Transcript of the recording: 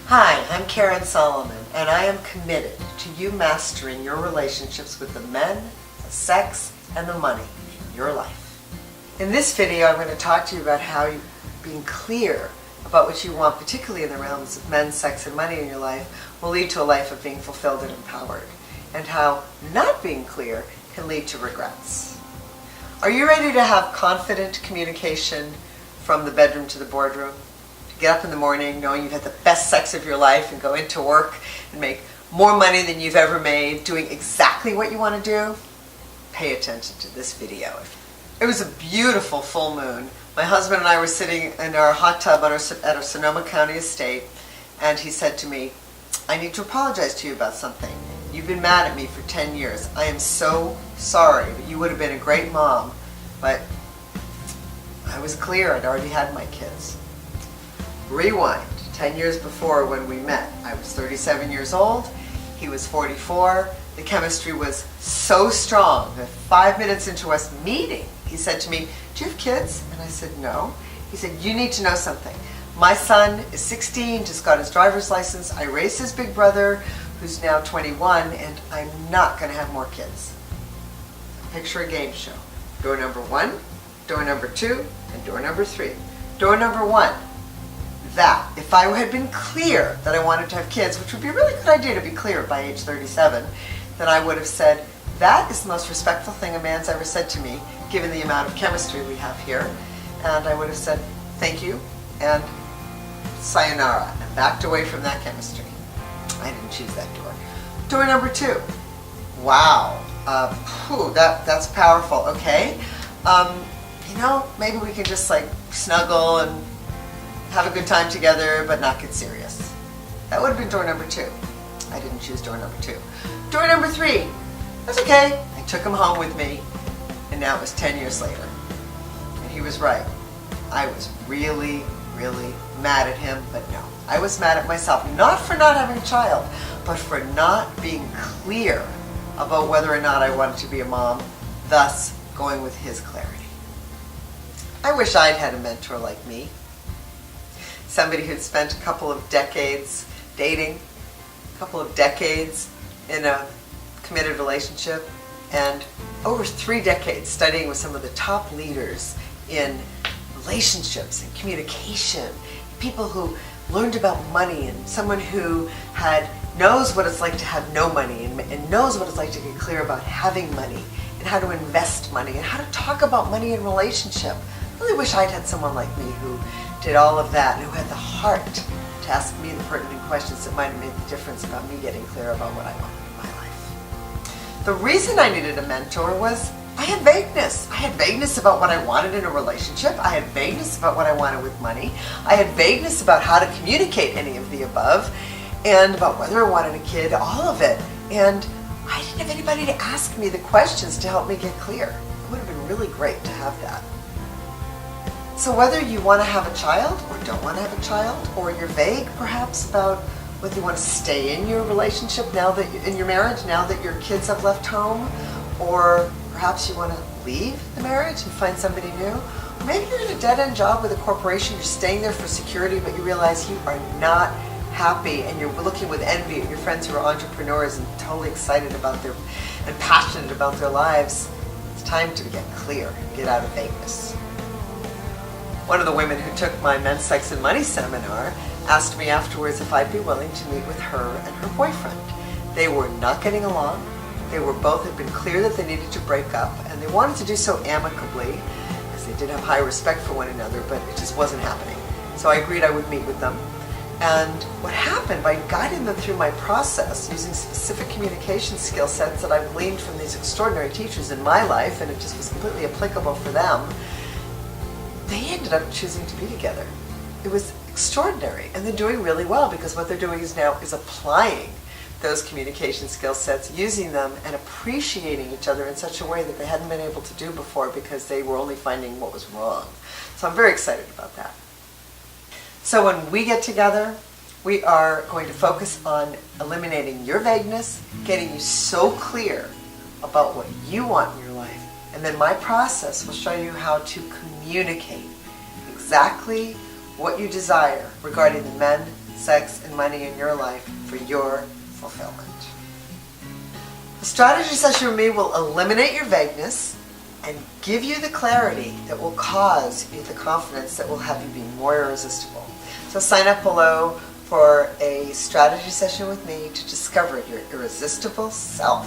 Hi, I'm Karen Solomon, and I am committed to you mastering your relationships with the men, the sex, and the money in your life. In this video, I'm going to talk to you about how being clear about what you want, particularly in the realms of men, sex, and money in your life, will lead to a life of being fulfilled and empowered, and how not being clear can lead to regrets. Are you ready to have confident communication from the bedroom to the boardroom? Get up in the morning knowing you've had the best sex of your life and go into work and make more money than you've ever made doing exactly what you want to do? Pay attention to this video. It was a beautiful full moon. My husband and I were sitting in our hot tub at our Sonoma County estate, and he said to me, "I need to apologize to you about something. You've been mad at me for 10 years. I am so sorry, but you would have been a great mom, but I was clear. I'd already had my kids." Rewind, 10 years before when we met. I was 37 years old, he was 44. The chemistry was so strong that 5 minutes into us meeting, he said to me, "Do you have kids?" And I said, "No." He said, "You need to know something. My son is 16, just got his driver's license. I raised his big brother, who's now 21, and I'm not going to have more kids." Picture a game show. Door number 1, door number 2, and door number 3. Door number 1. That if I had been clear that I wanted to have kids, which would be a really good idea to be clear by age 37, then I would have said, "That is the most respectful thing a man's ever said to me, given the amount of chemistry we have here." And I would have said, "Thank you," and sayonara, and backed away from that chemistry. I didn't choose that door. Door number 2. Wow, that's powerful. Okay, maybe we can just like snuggle and have a good time together, but not get serious. That would have been door number 2. I didn't choose door number 2. Door number 3. That's okay. I took him home with me, and now it was 10 years later. And he was right. I was really, really mad at him, but no. I was mad at myself, not for not having a child, but for not being clear about whether or not I wanted to be a mom, thus going with his clarity. I wish I'd had a mentor like me. Somebody who'd spent a couple of decades dating, a couple of decades in a committed relationship, and over 3 decades studying with some of the top leaders in relationships and communication, people who learned about money, and someone who knows what it's like to have no money and knows what it's like to get clear about having money and how to invest money and how to talk about money in relationship. I really wish I'd had someone like me who did all of that and who had the heart to ask me the pertinent questions that might have made the difference about me getting clear about what I wanted in my life. The reason I needed a mentor was I had vagueness. I had vagueness about what I wanted in a relationship. I had vagueness about what I wanted with money. I had vagueness about how to communicate any of the above and about whether I wanted a kid, all of it. And I didn't have anybody to ask me the questions to help me get clear. It would have been really great to have that. So whether you want to have a child or don't want to have a child, or you're vague perhaps about whether you want to stay in your relationship in your marriage now that your kids have left home, or perhaps you want to leave the marriage and find somebody new, or maybe you're in a dead-end job with a corporation, you're staying there for security, but you realize you are not happy and you're looking with envy at your friends who are entrepreneurs and totally excited about and passionate about their lives. It's time to get clear and get out of vagueness. One of the women who took my Men's Sex and Money seminar asked me afterwards if I'd be willing to meet with her and her boyfriend. They were not getting along. They had been clear that they needed to break up, and they wanted to do so amicably because they did have high respect for one another, but it just wasn't happening. So I agreed I would meet with them. And what happened by guiding them through my process using specific communication skill sets that I've gleaned from these extraordinary teachers in my life, and it just was completely applicable for them, they ended up choosing to be together. It was extraordinary, and they're doing really well because what they're doing is applying those communication skill sets, using them and appreciating each other in such a way that they hadn't been able to do before because they were only finding what was wrong. So I'm very excited about that. So when we get together, we are going to focus on eliminating your vagueness, getting you so clear about what you want in your life, and then my process will show you how to communicate exactly what you desire regarding the men, sex, and money in your life for your fulfillment. The strategy session with me will eliminate your vagueness and give you the clarity that will cause you the confidence that will have you be more irresistible. So sign up below for a strategy session with me to discover your irresistible self.